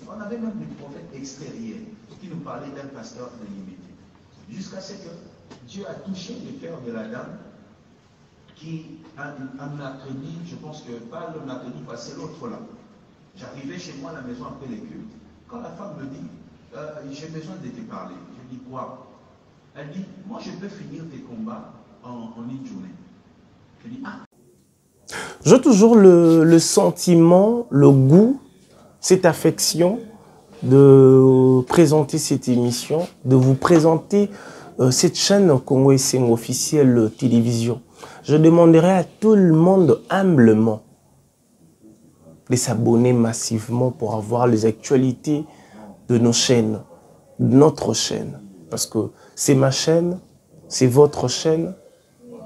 On avait même des prophètes extérieurs qui nous parlaient d'un pasteur illimité. Jusqu'à ce que Dieu a touché le cœur de la dame qui, un mercredi, je pense que pas le mercredi passé, l'autre là. J'arrivais chez moi à la maison après les cultes. Quand la femme me dit, j'ai besoin de te parler, je dis quoi? Elle dit, moi je peux finir tes combats en une journée. Je dis, ah. J'ai toujours le sentiment, le goût, cette affection de présenter cette émission, de vous présenter cette chaîne Congo SM officielle télévision. Je demanderai à tout le monde humblement de s'abonner massivement pour avoir les actualités de nos chaînes, de notre chaîne. Parce que c'est ma chaîne, c'est votre chaîne,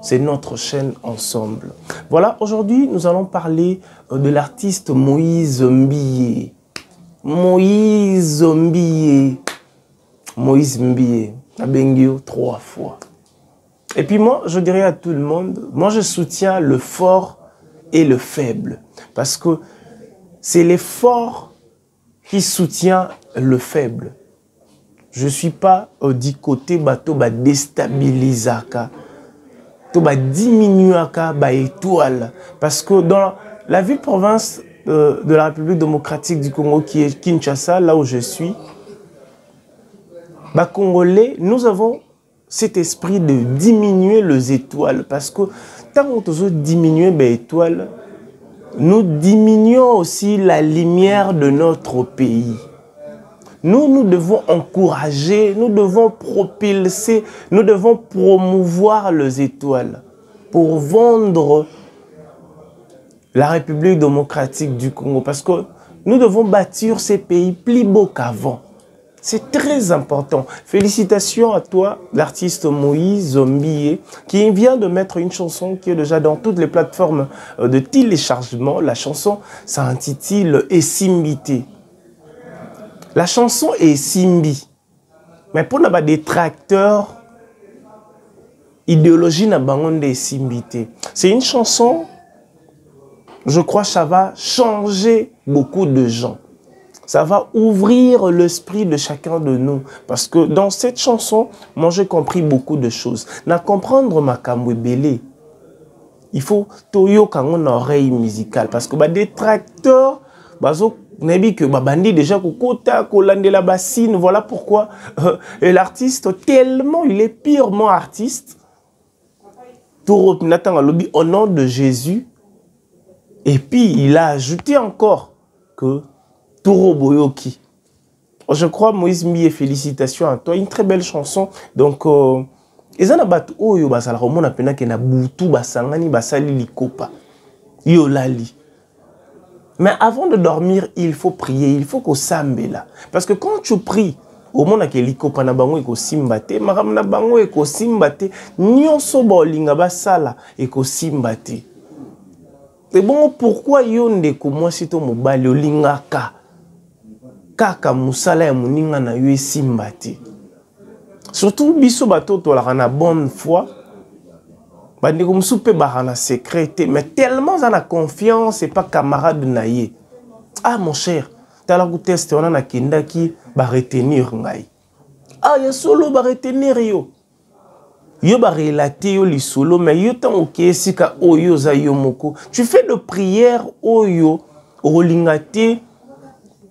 c'est notre chaîne ensemble. Voilà, aujourd'hui, nous allons parler de l'artiste Moïse Mbié. Moïse Mbié. Moïse Mbié. Abengio 3 fois. Et puis moi, je dirais à tout le monde, moi je soutiens le fort et le faible. Parce que c'est l'effort qui soutient le faible. Je ne suis pas du côté bateau ba déstabilisaka, to ba diminuaka ba étoile. Parce que dans la ville-province de la République démocratique du Congo, qui est Kinshasa, là où je suis, ba Congolais, nous avons cet esprit de diminuer les étoiles. Parce que tant qu'on diminue les étoiles, nous diminuons aussi la lumière de notre pays. Nous devons encourager, nous devons propulser, nous devons promouvoir les étoiles pour vendre la République démocratique du Congo. Parce que nous devons bâtir ces pays plus beaux qu'avant. C'est très important. Félicitations à toi, l'artiste Moïse Mbié, qui vient de mettre une chanson qui est déjà dans toutes les plateformes de téléchargement. La chanson s'intitule Esimbité. La chanson est Simbi. Mais pour les détracteurs, idéologie n'a pas de Simbité. C'est une chanson, je crois que ça va changer beaucoup de gens. Ça va ouvrir l'esprit de chacun de nous. Parce que dans cette chanson, moi j'ai compris beaucoup de choses. Na comprendre ma kamwebele, il faut toyo kangon oreille musicale. Parce que les détracteurs, Nabi que bandi déjà kokota kolande la bassine, voilà pourquoi l'artiste tellement il est purement artiste. Tout lobby au nom de Jésus. Et puis il a ajouté encore que Touro Boyoki. Je crois Moïse Mbié, félicitations à toi, une très belle chanson. Donc ezana batu oyo basala komona pena ke na butu basangani basali likopa. Yo lali. Mais avant de dormir, il faut prier, il faut qu'on s'ambela. Parce que quand tu pries, au monde qui likopa na bango eko simbate, maram na bango eko simbate, nyonso bolinga basala eko simbate. Et bon, pourquoi yonde ko moi sito mobali olingaka kaka musala ya muninga na yo simbate. Surtout biso bato to la na bonne foi. Bandi comme soupe barana secrète, mais tellement en a confiance et pas camarade naïe. Ah mon cher, t'as la goûté test on a kenda qui va retenir ngai. Ah ya solo va retenir yo. Yo ba relater yo li solo mais yo tan ok sika oyo za yo moko. Tu fais de prière oyo olingate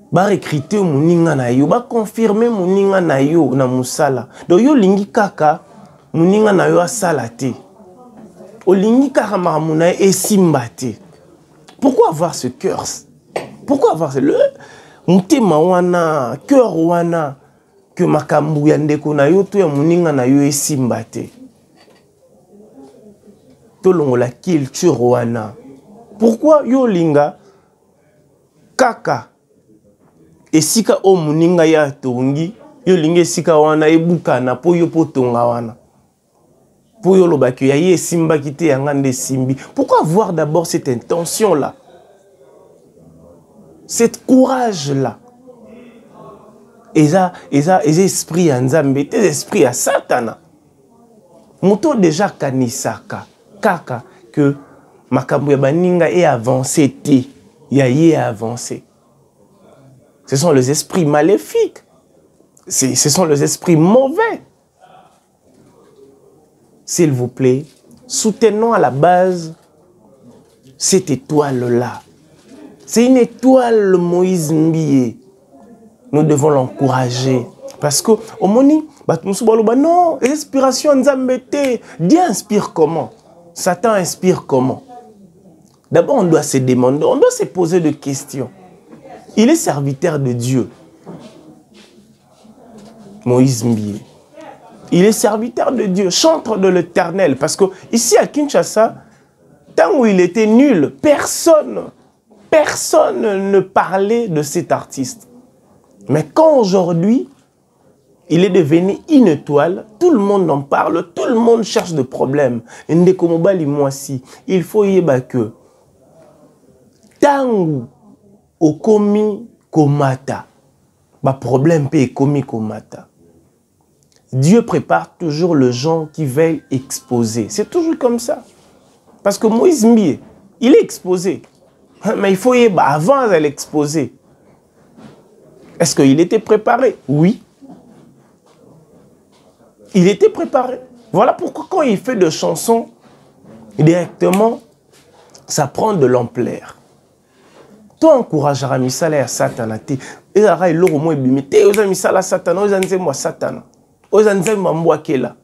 ba recruter muninga na yo, ba confirmer muninga na yo na musala. Donc yo lingi kaka muninga na yo asala te. Olingi karamamuna et simbate. Pourquoi avoir ce cœur? Pourquoi avoir le mutema wana, cœur wana que makambu ya ndeko na yo to ya muninga na yo et simbate? Tolongo la culture wana. Pourquoi yo linga kaka esika o muninga ya tongi yo linga esika wana ebukana po yo potonga wana? Pourquoi avoir d'abord cette intention-là? Cette courage-là? Et ça, esprit à Nzambe, tes esprits à Satana. Moto déjà kanisaka, kaka, que makambu ya baninga est avancé, te, ya avancé. Ce sont les esprits maléfiques. Ce sont les esprits mauvais. S'il vous plaît, soutenons à la base cette étoile-là. C'est une étoile, Moïse Mbié. Nous devons l'encourager. Parce que, au moni, non, inspiration Nzambete. Dieu inspire comment? Satan inspire comment? D'abord, on doit se demander, on doit se poser des questions. Il est serviteur de Dieu. Moïse Mbié. Il est serviteur de Dieu, chantre de l'Éternel. Parce que ici à Kinshasa, tant où il était nul, personne ne parlait de cet artiste. Mais quand aujourd'hui, il est devenu une étoile, tout le monde en parle, tout le monde cherche des problèmes. Il faut y avoir que tant au komi komata, problème peut komi komata. Dieu prépare toujours le gens qui veulent exposer. C'est toujours comme ça. Parce que Moïse Mbié, il est exposé. Mais il faut y aller avant de l'exposer. Est-ce qu'il était préparé? Oui. Il était préparé. Voilà pourquoi quand il fait des chansons, directement, ça prend de l'ampleur. Toi, encourageras Misala à Satan. Et là, il aura au moins bimité. Oza Misala Satan. Oza Nzemwa Satan. Oza Nzemwa Mbwakela.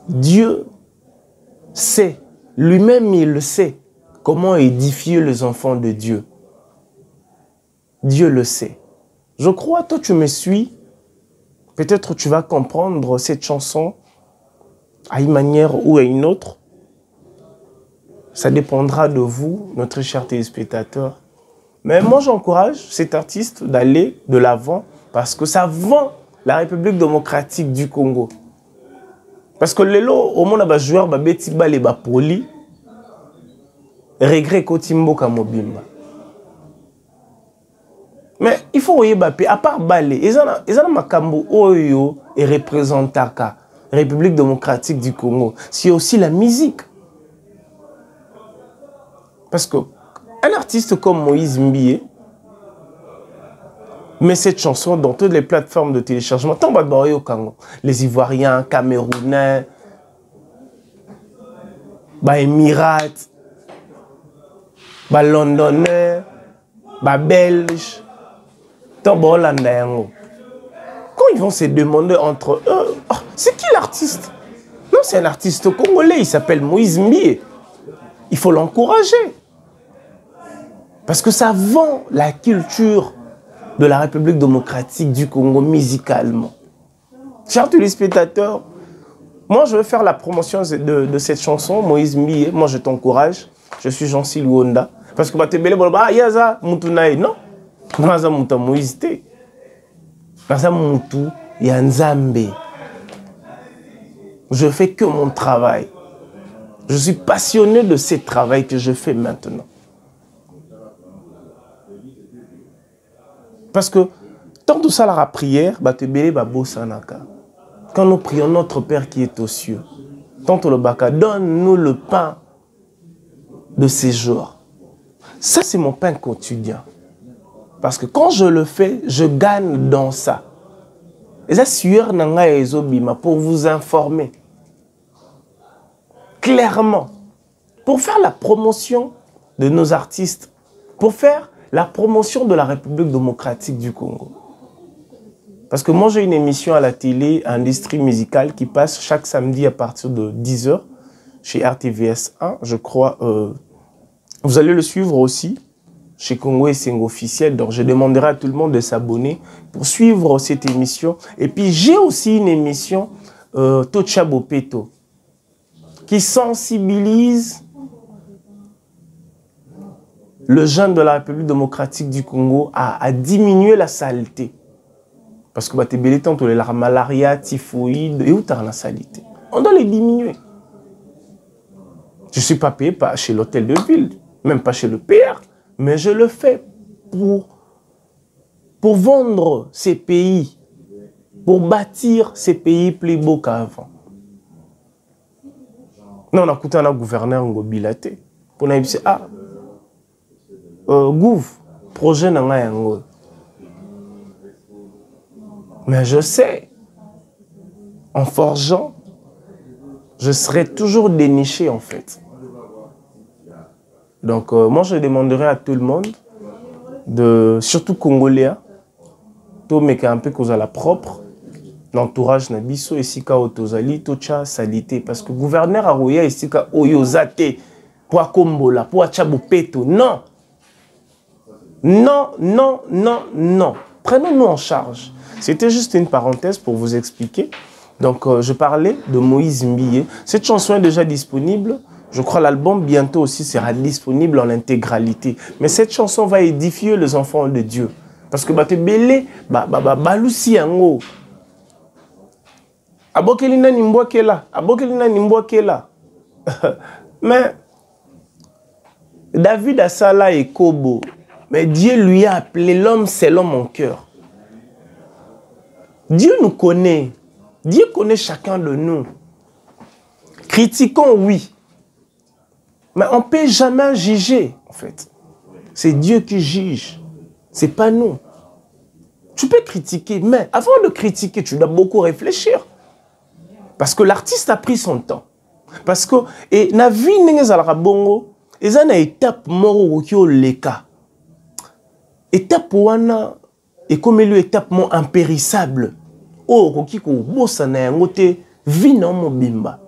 Dieu sait, lui-même il le sait, comment édifier les enfants de Dieu. Dieu le sait. Je crois, toi tu me suis, peut-être tu vas comprendre cette chanson à une manière ou à une autre. Ça dépendra de vous, notre cher téléspectateur. Mais moi j'encourage cet artiste d'aller de l'avant parce que ça vend la République démocratique du Congo. Parce que les lots, au monde, les joueurs, les bêtiba, les poli, regret Kotimbo Kamobimba. Mais il faut voir, à part Balé, ils ont Makambo Oyo et représentant la République démocratique du Congo. C'est aussi la musique. Parce que un artiste comme Moïse Mbié met cette chanson dans toutes les plateformes de téléchargement. Tant au Congo. Les Ivoiriens, Camerounais, Émirats, Londonais, Belges, tant Hollandais. Quand ils vont se demander entre eux, oh, c'est qui l'artiste? Non, c'est un artiste congolais, il s'appelle Moïse Mbié. Il faut l'encourager. Parce que ça vend la culture de la République démocratique du Congo musicalement. Chers téléspectateurs, moi je veux faire la promotion de cette chanson, Moïse Mbié. Moi je t'encourage. Je suis Jean-Cy Luonda. Parce que Batebele Bolba, Yaza Moutunaï. Non, Naza Mouta Moïse T. Naza Moutou Yanzambe. Je fais que mon travail. Je suis passionné de ce travail que je fais maintenant. Parce que tant tout ça la prière, quand nous prions notre Père qui est aux cieux, tant le baka, donne-nous le pain de ces jours. Ça, c'est mon pain quotidien. Parce que quand je le fais, je gagne dans ça. Et ça, sueur nanga ezobima pour vous informer. Clairement. Pour faire la promotion de nos artistes. Pour faire la promotion de la République démocratique du Congo. Parce que moi, j'ai une émission à la télé, Industrie musicale, qui passe chaque samedi à partir de 10 h chez RTVS 1, je crois. Vous allez le suivre aussi chez Congo et Sengo officiel. Donc, je demanderai à tout le monde de s'abonner pour suivre cette émission. Et puis, j'ai aussi une émission, Tocha Bopeto, qui sensibilise le jeune de la République démocratique du Congo à diminuer la saleté. Parce que les temps, la malaria, typhoïde, et où t'as la saleté. On doit les diminuer. Je ne suis pas payé chez l'hôtel de ville, même pas chez le PR, mais je le fais pour vendre ces pays, pour bâtir ces pays plus beaux qu'avant. Non, on a écouté un gouverneur Ngobilaté. Pour nous dire, Gouv, projet nanga yango. Mais je sais, en forgeant, je serai toujours déniché en fait. Donc moi je demanderai à tout le monde, surtout Congolais, tout mais un peu cause à la propre, l'entourage nabiso ici ka otozali tocha salité parce que gouverneur aroya ici ka oyozate pour kombola pour achabopeto. Non. Non, non, non, non. Prenons-nous en charge. C'était juste une parenthèse pour vous expliquer. Donc, je parlais de Moïse Mbiye. Cette chanson est déjà disponible. Je crois l'album bientôt aussi sera disponible en intégralité. Mais cette chanson va édifier les enfants de Dieu. Parce que te belé, balusi yango. Abokelina nimbwa kela. Abokelina nimbwa kela. Mais David a Sala et Kobo. Mais Dieu lui a appelé l'homme selon mon cœur. Dieu nous connaît. Dieu connaît chacun de nous. Critiquons, oui. Mais on ne peut jamais juger, en fait. C'est Dieu qui juge. Ce n'est pas nous. Tu peux critiquer, mais avant de critiquer, tu dois beaucoup réfléchir. Parce que l'artiste a pris son temps. Parce que, et na vie n'engezalaka bongo, et ça na étape moro kyo leka. Étape wana, et comme lui étape mon impérissable. Oh, kokiko bossa na yangote, vie non mon bimba.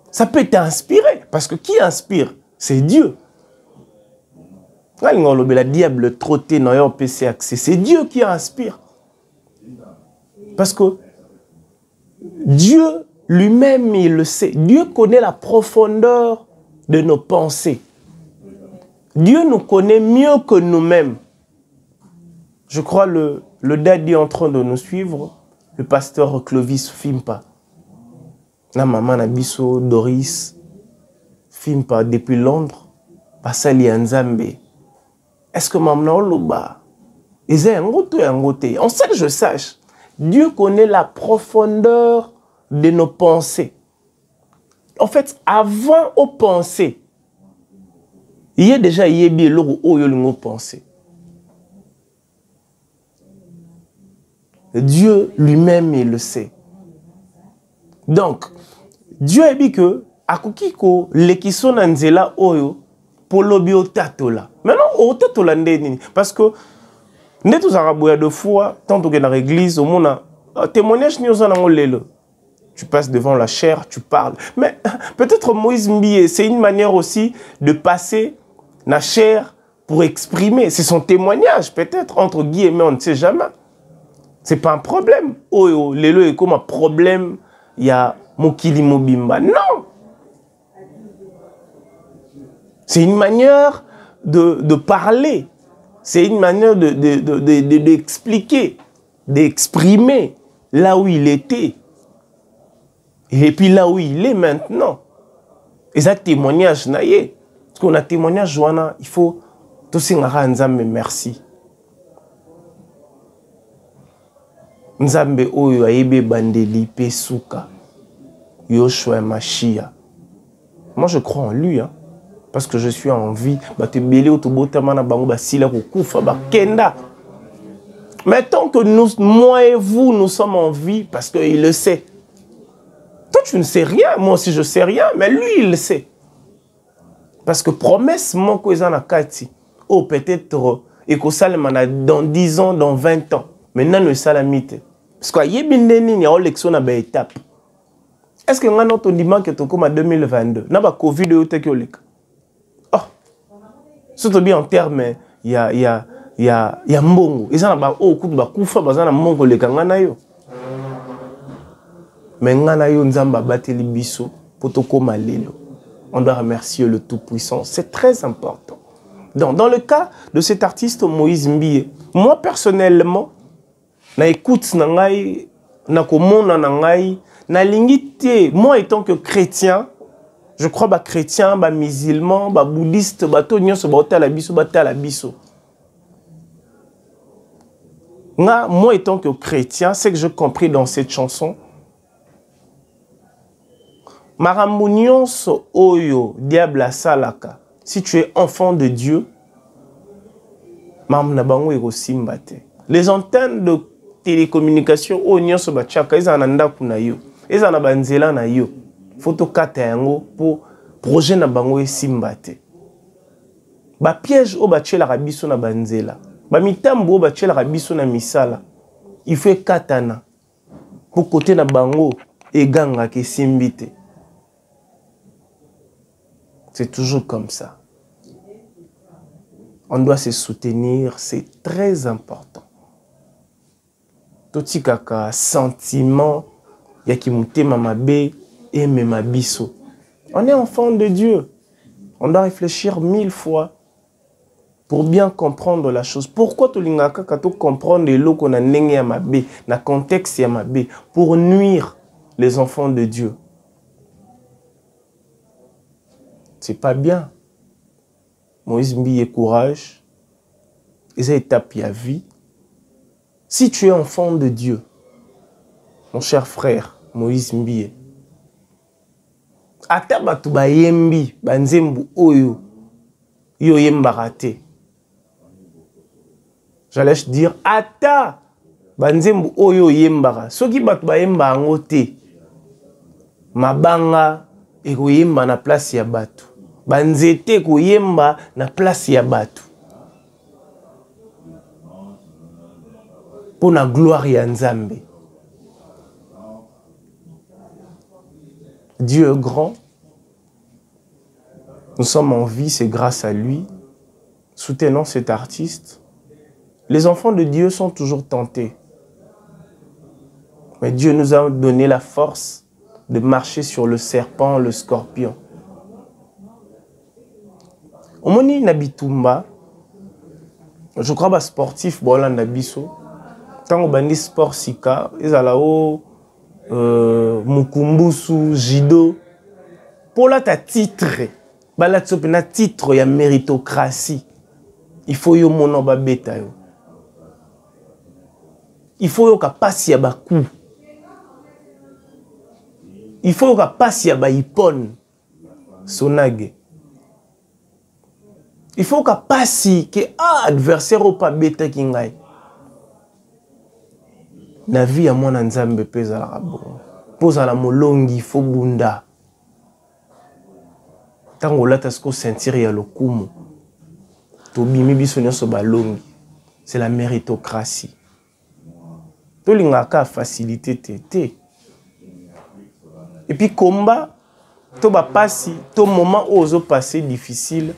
Ça peut t'inspirer, parce que qui inspire? C'est Dieu. La diable trotté dans leur PC accès, c'est Dieu qui inspire. Parce que Dieu lui-même, il le sait. Dieu connaît la profondeur de nos pensées. Dieu nous connaît mieux que nous-mêmes. Je crois le daddy en train de nous suivre, le pasteur Clovis Fimpa. La maman Nabiso Doris Fimpa depuis Londres, Pasali Nzambe. Est-ce que maman Oloba? On sait que je sache. Dieu connaît la profondeur de nos pensées. En fait, avant aux pensées, il y a déjà pensées. Dieu lui-même, il le sait. Donc, Dieu a dit que akukiko lekiso nanzela oyo polobio tatola. Maintenant, au tatola ndeni parce que nous tous araboya de foi tant que dans l'église au monde témoignage ni osana ngolelo. Tu passes devant la chair, tu parles. Mais peut-être Moïse Mbiye, c'est une manière aussi de passer la chair pour exprimer. C'est son témoignage, peut-être, entre guillemets, on ne sait jamais. C'est pas un problème. Oh, lelo est comme un problème. Il y a Mokili Mobimba. Non! C'est une manière de parler. C'est une manière d'expliquer, d'exprimer là où il était. Et puis là où il est maintenant. Et ça, témoignage, naïe. Parce qu'on a témoignage, Joana, il faut tout singara Nzambe merci. Nzambe oyo aebe bandeli pesuka. Yoshua Machia. Moi, je crois en lui, hein, parce que je suis en vie. Mais tant que nous, moi et vous, nous sommes en vie, parce qu'il le sait. Toi, tu ne sais rien, moi aussi, je ne sais rien, mais lui, il le sait. Parce que promesse, mon cousin a kati. Oh, peut-être, et que ça, dans 10 ans, dans 20 ans. Maintenant, le salamite. Parce qu'il y a une élection à l'étape. Est-ce que nous avons dit en 2022? Nous avons Covid. Oh, surtout bien en termes, il y a mbongo. Ils ont oh, kufa bazana mbongo le kangana yo. Mais ngana yo nzamba bateli biso potoko malelo. On doit remercier le Tout-Puissant. C'est très important. Donc, dans le cas de cet artiste Moïse Mbiye, moi personnellement, na écoute na ngai, na komona na ngai, na lingité, moi étant que chrétien, je crois ba chrétien, ba musulman, ba bouddhiste, ba to nyonso ba ota la biso. Moi étant que chrétien, c'est que j'ai compris dans cette chanson. Marambo nyonso oyo diable salaka. Si tu es enfant de Dieu, Mam na bango eko simbate. Les antennes de télécommunication o nyonso ba chaka eza na ndaku na yo. Eza na banzela na yo. Photo kata yango pour projet na bango esimbate. Ba piège o ba tchela rabiso na banzela. Ba mitambo o ba tchela rabiso na misala. Il faut katana. Pour côté na bango et ganga ke simbite. C'est toujours comme ça. On doit se soutenir, c'est très important. Toti kaka sentiment yakimute mamabe et memabiso. On est enfant de Dieu. On doit réfléchir 1000 fois pour bien comprendre la chose. Pourquoi tolingaka kato comprendre le qu'on a nenge ya mabe, na contexte ya mabe, pour nuire les enfants de Dieu. C'est pas bien. Moïse Mbiye courage. Et ça étape ya vie. Si tu es enfant de Dieu, mon cher frère Moïse Mbiye, ata batu ba yembi banzembu oyo yo yembarate. J'allais dire ata banzembu oyo yembara. Soki batu ba yemba angote mabanga eko yemba na place ya batu. Banzete eko yemba na place ya batu. Pour la gloire ya Nzambe. Dieu est grand. Nous sommes en vie, c'est grâce à lui. Soutenons cet artiste. Les enfants de Dieu sont toujours tentés. Mais Dieu nous a donné la force de marcher sur le serpent, le scorpion. Omoni Nabitumba, je crois que sportif, bon, Nabiso. Tant au bandit sport sika, ils allaient Mukumbusu, Jido. Pour là, ta titre, na titre, il y a méritocratie. Il faut yo mono ba beta yo. Il faut yo ka pasi ya baku. Il faut yo ka pasi ya ba ipon. Sonage. Il faut ka pasi que adversaire au pa beta kingai. Na vie à mon Nzambe pesa la rabo. Posa la molongi fo bunda. Tango la tasko sentir ya lokumu. To bimi biso nyonso balongi. C'est la méritocratie. To lingaka facilité tété. Et puis combat to ba passi, to moment ozo passer difficile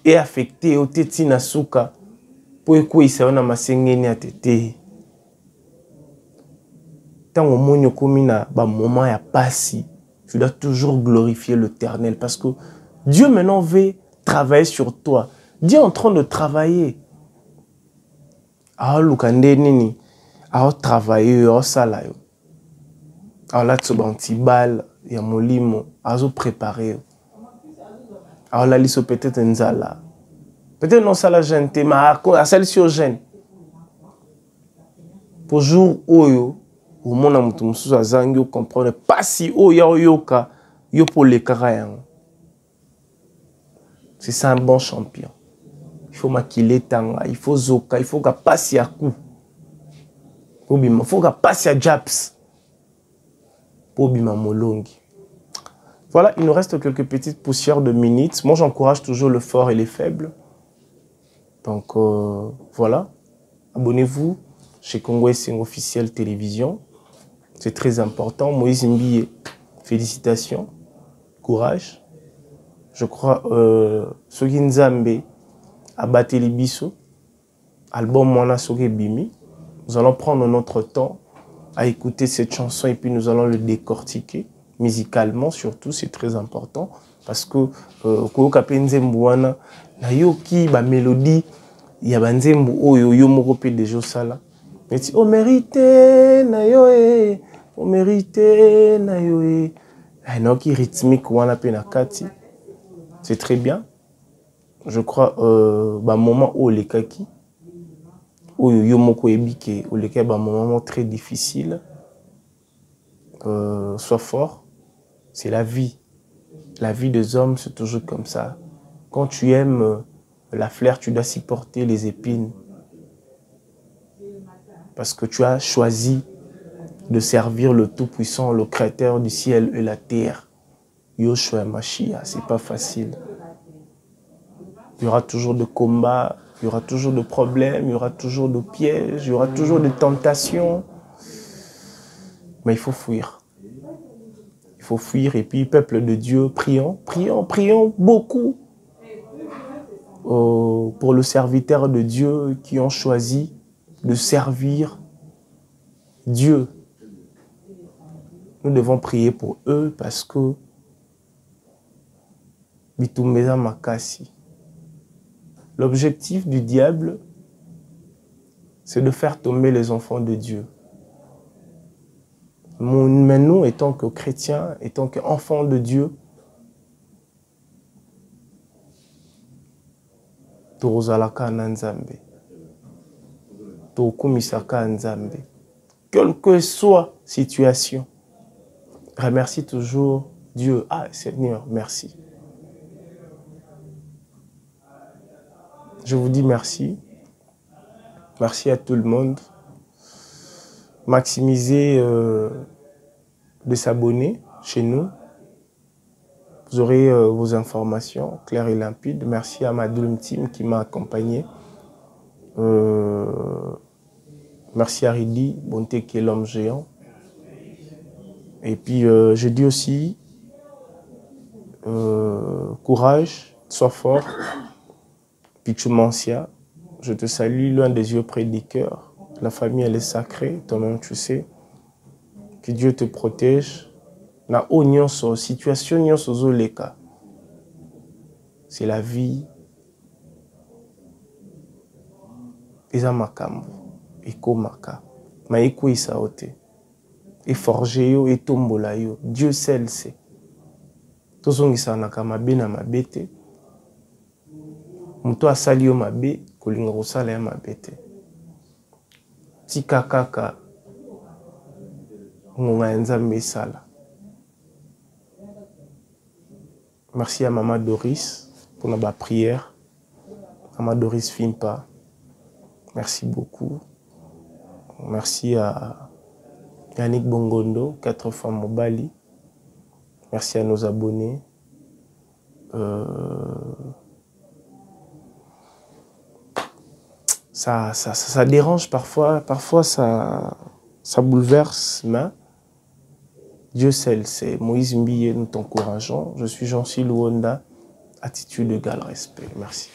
et affecté au teti na suka. Pour que ça on a masengeni à tete. Tant au monde komina ba moment ya passi, tu dois toujours glorifier l'Éternel parce que Dieu maintenant veut travailler sur toi. Dieu est en train de travailler. Ah lukande nini, ah travailler, ah salayo. Ah là tu bantibal ya molimo, ah zo préparer. Ah là liso peut-être nzala. Peut-être non ça la gêne, mais à celle sur gêne. Pour jour oyo, au monde a mutu mususu azangi o comprendre pas si oyo yoka yo pour les karayan. C'est ça un bon champion. Il faut maquiller tanga, il faut zoka, il faut ka passer à coup. Il faut ka passer à japs. Pour bima molongi. Voilà, il nous reste quelques petites poussières de minutes. Moi j'encourage toujours le fort et les faibles. Donc voilà, abonnez-vous chez Congo Essing Officiel Télévision. C'est très important. Moïse Mbiye, félicitations, courage. Je crois Soki Nzambe Abateli Biso, album Mwana Soki Bimi. Nous allons prendre notre temps à écouter cette chanson et puis nous allons le décortiquer musicalement surtout, c'est très important parce que Koyoka Nzembo wana na yoki ba mélodie il y a banzembo oyo yo moko pe déjà sala mais tu o mérité na yo o mérité na yo non qui rythmique wana pe na kati c'est très bien je crois ba moment o le kaki oyo yo moko ebike o le ka ba moment très difficile sois fort c'est la vie des hommes c'est toujours comme ça quand tu aimes la fleur, tu dois supporter les épines. Parce que tu as choisi de servir le Tout-Puissant, le Créateur du ciel et la terre. Yoshua Mashiach, c'est pas facile. Il y aura toujours de combats, il y aura toujours de problèmes, il y aura toujours de pièges, il y aura toujours de tentations. Mais il faut fuir. Il faut fuir. Et puis, peuple de Dieu, prions, prions, prions beaucoup pour le serviteur de Dieu qui ont choisi de servir Dieu. Nous devons prier pour eux parce que Bitumbeza Makasi. L'objectif du diable, c'est de faire tomber les enfants de Dieu. Mais nous, étant que chrétiens, étant qu'enfants de Dieu, Torozalaka Nzambe, Tokumisaka Nzambe, quelle que soit la situation, remercie toujours Dieu. Ah, Seigneur, merci. Je vous dis merci. Merci à tout le monde. Maximisez de s'abonner chez nous. Vous aurez vos informations claires et limpides. Merci à ma Dream Team qui m'a accompagné. Merci à Ridi, Bonté qui est l'homme géant. Et puis je dis aussi courage, sois fort. Pichumancia, je te salue, loin des yeux près du cœur. La famille, elle est sacrée, toi-même tu sais. Que Dieu te protège. Na onyonso, situation nyonso zoleka. C'est la vie. Eza makambo, eko maka. Ma eko isaote. Et forger yo, et tombola yo. Dieu seul sait. Tozongisa na kamabe na mabete. Muto asali yo mabe, kolinga kosala ya mabe te. Tika kaka ngonga ya Nzambe esala. Merci à Maman Doris pour ma prière. Maman Doris Fimpa. Merci beaucoup. Merci à Yannick Bongondo, 4 fois Mobali. Merci à nos abonnés. Ça dérange parfois ça bouleverse, mais Dieu seul, c'est Moïse Mbiye, nous t'encourageons. Je suis Jean-Cy Luonda, attitude égale respect. Merci.